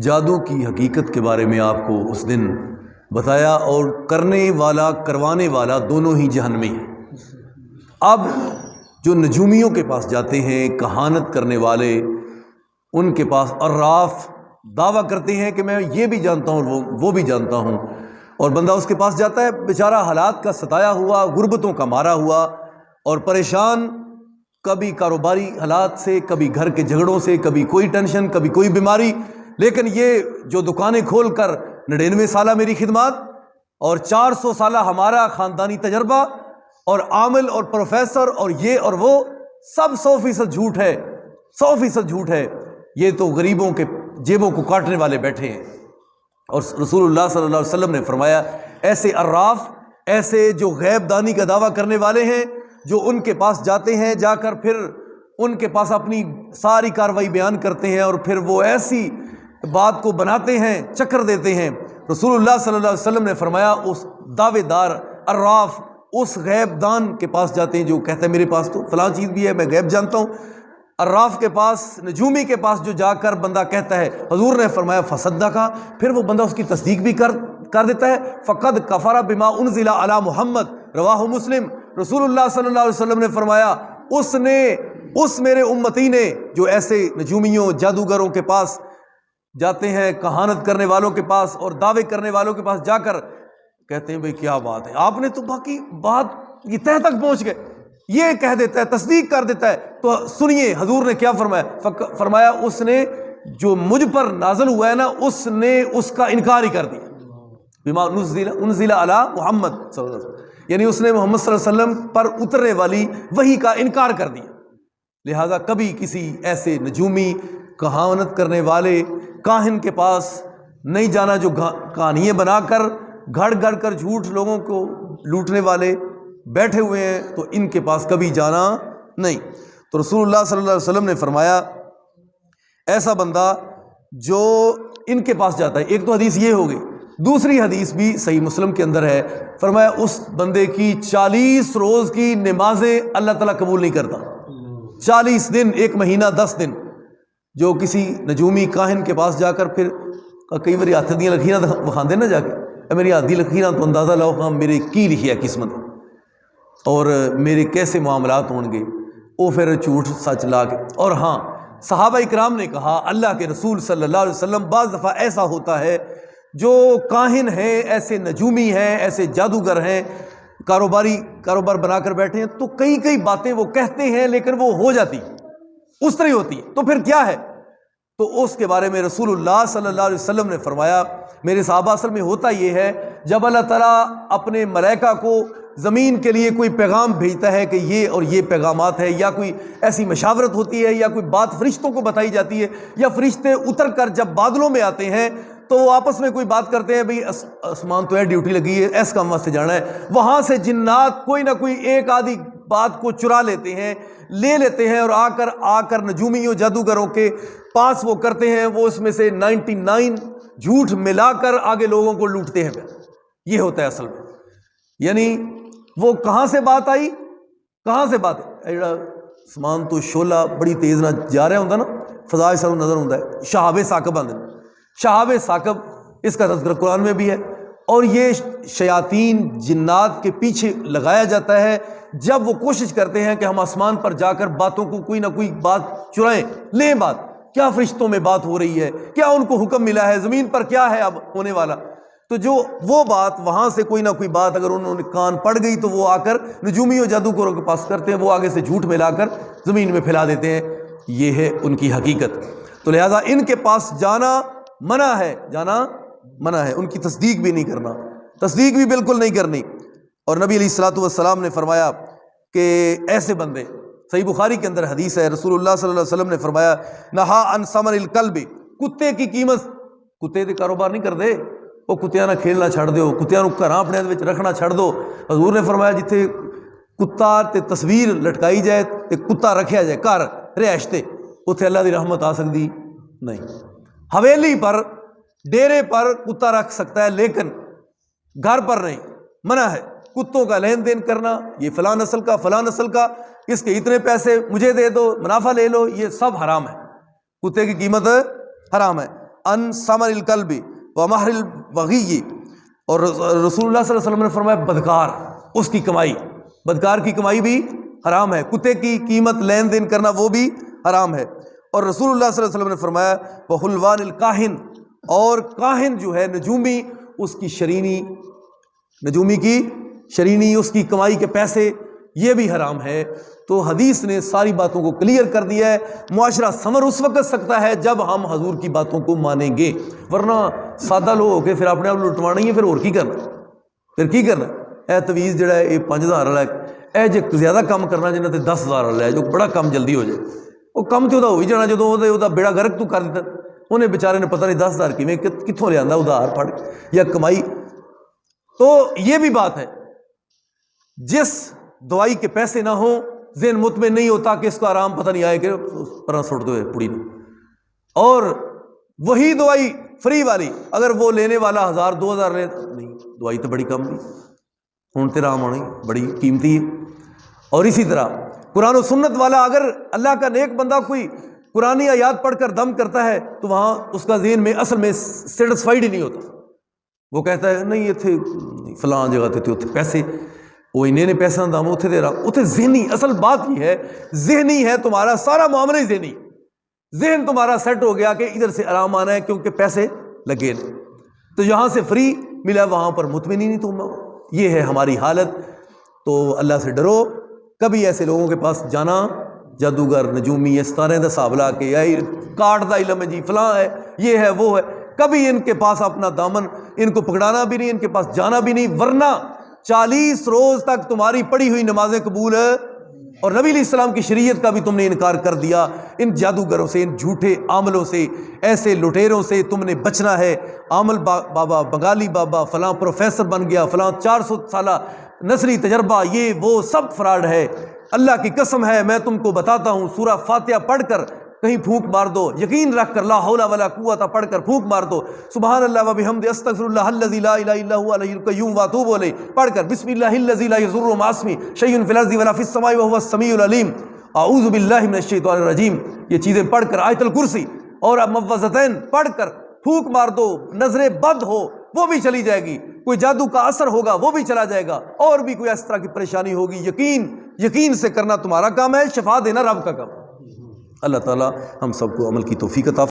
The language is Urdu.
جادو کی حقیقت کے بارے میں آپ کو اس دن بتایا، اور کرنے والا کروانے والا دونوں ہی جہنمی ہیں۔ اب جو نجومیوں کے پاس جاتے ہیں، کہانت کرنے والے، ان کے پاس عراف دعویٰ کرتے ہیں کہ میں یہ بھی جانتا ہوں وہ بھی جانتا ہوں، اور بندہ اس کے پاس جاتا ہے بیچارہ حالات کا ستایا ہوا، غربتوں کا مارا ہوا اور پریشان، کبھی کاروباری حالات سے، کبھی گھر کے جھگڑوں سے، کبھی کوئی ٹینشن، کبھی کوئی بیماری، لیکن یہ جو دکانیں کھول کر 99 سالہ میری خدمات اور 400 سالہ ہمارا خاندانی تجربہ اور عامل اور پروفیسر اور یہ اور وہ، سب 100% جھوٹ ہے، 100% جھوٹ ہے۔ یہ تو غریبوں کے جیبوں کو کاٹنے والے بیٹھے ہیں۔ اور رسول اللہ صلی اللہ علیہ وسلم نے فرمایا ایسے عراف، ایسے جو غیب دانی کا دعویٰ کرنے والے ہیں، جو ان کے پاس جاتے ہیں، جا کر پھر ان کے پاس اپنی ساری کاروائی بیان کرتے ہیں اور پھر وہ ایسی بات کو بناتے ہیں، چکر دیتے ہیں۔ رسول اللہ صلی اللہ علیہ وسلم نے فرمایا اس دعوے دار عراف اس غیب دان کے پاس جاتے ہیں جو کہتا ہے میرے پاس تو فلاں چیز بھی ہے، میں غیب جانتا ہوں۔ عراف کے پاس، نجومی کے پاس جو جا کر بندہ کہتا ہے، حضور نے فرمایا فصدقہ، پھر وہ بندہ اس کی تصدیق بھی کر دیتا ہے، فقد کفر بما انزل علی محمد، رواہ مسلم۔ رسول اللہ صلی اللہ علیہ وسلم نے فرمایا اس میرے امتی نے جو ایسے نجومیوں جادوگروں کے پاس جاتے ہیں، کہانت کرنے والوں کے پاس اور دعوے کرنے والوں کے پاس جا کر کہتے ہیں بھئی کیا بات ہے، آپ نے تو باقی بات یہ تہ تک پہنچ گئے، یہ کہہ دیتا ہے، تصدیق کر دیتا ہے، تو سنیے حضور نے کیا فرمایا، فرمایا اس نے جو مجھ پر نازل ہوا ہے نا، اس نے اس کا انکار ہی کر دیا، بما انزل علی محمد صلی اللہ علیہ وسلم، یعنی اس نے محمد صلی اللہ علیہ وسلم پر اترنے والی وحی کا انکار کر دیا۔ لہذا کبھی کسی ایسے نجومی، کہانت کرنے والے، کاہن کے پاس نہیں جانا جو کہانیاں بنا کر گھڑ گھڑ کر جھوٹ لوگوں کو لوٹنے والے بیٹھے ہوئے ہیں، تو ان کے پاس کبھی جانا نہیں۔ تو رسول اللہ صلی اللہ علیہ وسلم نے فرمایا ایسا بندہ جو ان کے پاس جاتا ہے، ایک تو حدیث یہ ہو گئی، دوسری حدیث بھی صحیح مسلم کے اندر ہے، فرمایا اس بندے کی 40 روز کی نمازیں اللہ تعالیٰ قبول نہیں کرتا، 40 دن، ایک مہینہ 10 دن۔ جو کسی نجومی کاہن کے پاس جا کر پھر کئی باری ہاتھ دیاں لکھیاں وکھاندے نا، جا کے اے میری ہاتھ دی لکیراں تو اندازہ لاؤ ہاں میرے کی لکھی ہے قسمت اور میرے کیسے معاملات ہوں گے، وہ پھر جھوٹ سچ لا کے۔ اور ہاں صحابہ اکرام نے کہا اللہ کے رسول صلی اللہ علیہ وسلم بعض دفعہ ایسا ہوتا ہے جو کاہن ہیں، ایسے نجومی ہیں، ایسے جادوگر ہیں، کاروبار بنا کر بیٹھے ہیں، تو کئی باتیں وہ کہتے ہیں لیکن وہ ہو جاتی اس طرح ہوتی ہے، تو پھر کیا ہے؟ تو اس کے بارے میں رسول اللہ صلی اللہ علیہ وسلم نے فرمایا میرے صحابہ، اصل میں ہوتا یہ ہے جب اللہ تعالیٰ اپنے ملائکہ کو زمین کے لیے کوئی پیغام بھیجتا ہے کہ یہ اور یہ پیغامات ہے، یا کوئی ایسی مشاورت ہوتی ہے، یا کوئی بات فرشتوں کو بتائی جاتی ہے، یا فرشتے اتر کر جب بادلوں میں آتے ہیں تو وہ آپس میں کوئی بات کرتے ہیں، بھئی آسمان تو ہے ڈیوٹی لگی ہے، ایس کام واسطے جانا ہے، وہاں سے جنات کوئی نہ کوئی ایک آدھی بات کو چرا لیتے ہیں اور آ کر نجومیوں جادوگروں کے پاس وہ کرتے ہیں، وہ اس میں سے 99 جھوٹ ملا کر آگے لوگوں کو لوٹتے ہیں۔ یہ ہوتا ہے اصل میں، یعنی وہ کہاں سے بات آئی، کہاں سے بات ہے، آسمان تو شعلہ بڑی تیز نہ جا رہا ہوتا نا، فضائے سر نظر ہوتا ہے، شہاب ثاقب آندے، شہاب ثاقب اس کا تذکرہ قرآن میں بھی ہے، اور یہ شیاطین جنات کے پیچھے لگایا جاتا ہے جب وہ کوشش کرتے ہیں کہ ہم آسمان پر جا کر باتوں کو کوئی نہ کوئی بات چرائیں، لیں بات، کیا فرشتوں میں بات ہو رہی ہے، کیا ان کو حکم ملا ہے، زمین پر کیا ہے اب ہونے والا، تو جو وہ بات وہاں سے کوئی نہ کوئی بات اگر انہوں نے کان پڑ گئی تو وہ آ کر نجومیوں جادوگروں کے پاس کرتے ہیں، وہ آگے سے جھوٹ ملا کر زمین میں پھیلا دیتے ہیں، یہ ہے ان کی حقیقت۔ تو لہذا ان کے پاس جانا منع ہے، ان کی تصدیق بھی نہیں کرنا، تصدیق بھی بالکل نہیں کرنی۔ اور نبی علیہ الصلوۃ والسلام نے فرمایا کہ ایسے بندے، صحیح بخاری کے اندر حدیث ہے، رسول اللہ صلی اللہ علیہ وسلم نے فرمایا نہا عن ثمن الکلب، کتے کی قیمت، کتے دے کاروبار نہیں کر دے، وہ کتیاں نہ کھیلنا چھڑ دیو، کتیاں نو گھراں اپنے وچ رکھنا چھڑ دو۔ حضور نے فرمایا جتھے کتا تے تصویر لٹکائی جائے تے کتا رکھیا جائے گھر رہائش تے، اتھے اللہ دی رحمت آ سکتی نہیں۔ حویلی پر، ڈیرے پر کتا رکھ سکتا ہے لیکن گھر پر نہیں، منع ہے۔ کتوں کا لین دین کرنا، یہ فلاں نسل کا فلاں نسل کا، اس کے اتنے پیسے مجھے دے دو، منافع لے لو، یہ سب حرام ہے، کتے کی قیمت حرام ہے۔ ان ثمر الکلب ومہر البغی، اور رسول اللہ صلی اللہ علیہ وسلم نے فرمایا بدکار اس کی کمائی، بدکار کی کمائی بھی حرام ہے، کتے کی قیمت لین دین کرنا وہ بھی حرام ہے۔ اور رسول اللہ صلی اللہ علیہ وسلم نے فرمایا وحلوان الکاہن، اور کاہن جو ہے نجومی، اس کی شرینی، نجومی کی شرینی، اس کی کمائی کے پیسے، یہ بھی حرام ہے۔ تو حدیث نے ساری باتوں کو کلیئر کر دیا ہے۔ معاشرہ ثمر اس وقت سکتا ہے جب ہم حضور کی باتوں کو مانیں گے، ورنہ سادہ لوگ ہو کے پھر اپنے آپ لٹوانا ہی ہے، پھر اور کی کرنا، پھر کی کرنا۔ اے تویز جڑا ہے یہ 5000 والا ہے، اے جو زیادہ کام کرنا جنہ تے 10,000 والا ہے، جو بڑا کام جلدی ہو جائے، وہ کم تو ہو ہی جانا جدوں وہ بیڑا گرک تو کر دیتا، انہیں بیچارے نے پتہ نہیں 10,000 کیویں کتھوں لے آندا ادھار پھڑ یا کمائی۔ تو یہ بھی بات ہے، جس دوائی کے پیسے نہ ہوں ذہن مطمئن نہیں ہوتا کہ اس کو آرام پتہ نہیں آئے کہ پرا سٹ دو پڑی نے، اور وہی دوائی فری والی اگر وہ لینے والا 1000 2000 لے، نہیں دوائی تو بڑی کم دی، ہوں تے رام آنی بڑی قیمتی ہے۔ اور اسی طرح قرآن و سنت والا اگر اللہ کا نیک بندہ کوئی قرآنی آیات پڑھ کر دم کرتا ہے تو وہاں اس کا ذہن میں اصل میں سیٹسفائیڈ ہی نہیں ہوتا، وہ کہتا ہے نہیں اتنے فلاں جگہ تے اتنے پیسے، وہ انہیں پیسہ دام اتنے دے رہا، اتنے ذہنی، اصل بات یہ ہے ذہنی ہے، تمہارا سارا معاملہ ہی ذہنی، ذہن تمہارا سیٹ ہو گیا کہ ادھر سے آرام آنا ہے کیونکہ پیسے لگے نا، تو یہاں سے فری ملا وہاں پر مطمئن ہی نہیں تم، یہ ہے ہماری حالت۔ تو اللہ سے ڈرو، کبھی ایسے لوگوں کے پاس جانا جادوگر نجومی اس طرح دا حساب لا کے یا کارڈ دا علم ہے جی فلاں ہے یہ ہے وہ ہے، کبھی ان کے پاس اپنا دامن ان کو پکڑانا بھی نہیں، ان کے پاس جانا بھی نہیں، ورنہ 40 روز تک تمہاری پڑھی ہوئی نمازیں قبول ہے، اور نبی علیہ السلام کی شریعت کا بھی تم نے انکار کر دیا۔ ان جادوگروں سے، ان جھوٹے عاملوں سے، ایسے لٹیروں سے تم نے بچنا ہے۔ عامل بابا، بنگالی بابا، فلاں پروفیسر بن گیا، فلاں 400 سالہ نثری تجربہ، یہ وہ سب فراڈ ہے۔ اللہ کی قسم ہے میں تم کو بتاتا ہوں، سورہ فاتحہ پڑھ کر کہیں پھونک مار دو، یقین رکھ کر لا حول ولا قوت پڑھ کر پھونک مار دو، سبحان اللہ و بحمدہ استغفر اللہ الذی لا الہ الا هو الحی القیوم واتوب الیہ پڑھ کر بسم اللہ الذی لا یضر مع اسمہ شیء فی الارض ولا فی السماء وهو السمیع العلیم، اعوذ باللہ من الشیطان الرجیم، یہ چیزیں پڑھ کر آیت الکرسی اور معوذتین پڑھ کر پھونک مار دو، نظر بد ہو وہ بھی چلی جائے گی، کوئی جادو کا اثر ہوگا وہ بھی چلا جائے گا، اور بھی کوئی اس طرح کی پریشانی ہوگی، یقین سے کرنا تمہارا کام ہے، شفا دینا رب کا کام۔ اللہ تعالی ہم سب کو عمل کی توفیق عطا